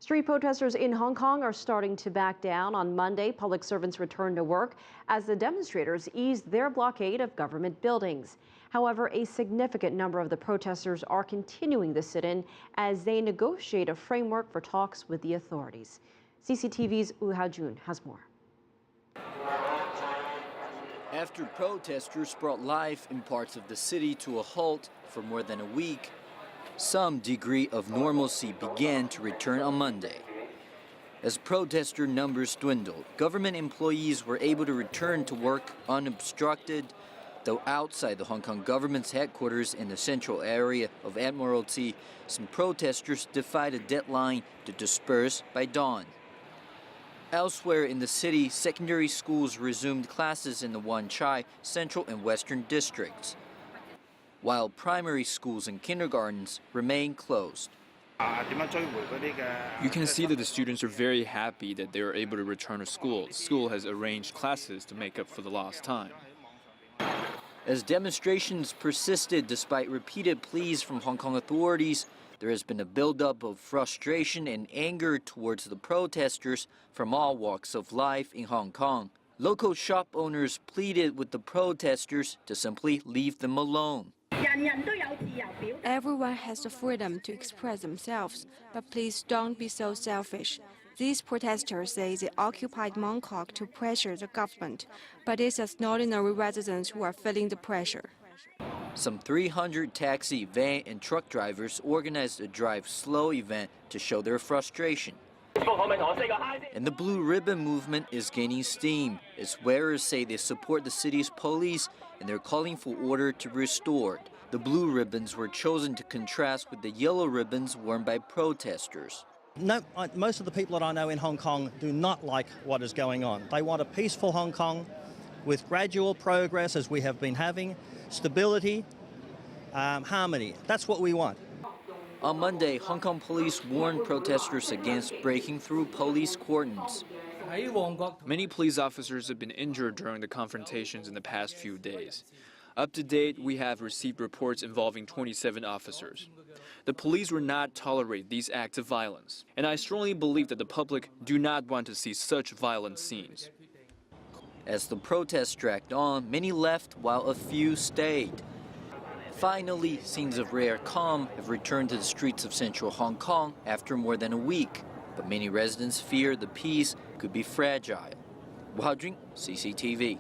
Street protesters in Hong Kong are starting to back down. On Monday, public servants returned to work as the demonstrators eased their blockade of government buildings. However, a significant number of the protesters are continuing the sit-in as they negotiate a framework for talks with the authorities. CCTV's Wu Haojun has more. After protesters brought life in parts of the city to a halt for more than a week, some degree of normalcy began to return on Monday. As protester numbers dwindled, government employees were able to return to work unobstructed, though outside the Hong Kong government's headquarters in the central area of Admiralty, some protesters defied a deadline to disperse by dawn. Elsewhere in the city, secondary schools resumed classes in the Wan Chai, Central and Western districts, while primary schools and kindergartens remain closed. You can see that the students are very happy that they are able to return to school. School has arranged classes to make up for the lost time. As demonstrations persisted despite repeated pleas from Hong Kong authorities, there has been a buildup of frustration and anger towards the protesters from all walks of life in Hong Kong. Local shop owners pleaded with the protesters to simply leave them alone. Everyone has the freedom to express themselves, but please don't be so selfish. These protesters say they occupied Mong Kok to pressure the government, but it's as ordinary residents who are feeling the pressure. Some 300 taxi, van, and truck drivers organized a drive slow event to show their frustration. And the Blue Ribbon movement is gaining steam. Its wearers say they support the city's police and they're calling for order to be restored. The blue ribbons were chosen to contrast with the yellow ribbons worn by protesters. No, most of the people that I know in Hong Kong do not like what is going on. They want a peaceful Hong Kong with gradual progress as we have been having, stability, harmony. That's what we want. On Monday, Hong Kong police warned protesters against breaking through police cordons. Many police officers have been injured during the confrontations in the past few days. Up to date, we have received reports involving 27 officers. The police will not tolerate these acts of violence, and I strongly believe that the public do not want to see such violent scenes. As the protests dragged on, many left while a few stayed. Finally, scenes of rare calm have returned to the streets of central Hong Kong after more than a week, but many residents fear the peace could be fragile. Wu Haojun, CCTV.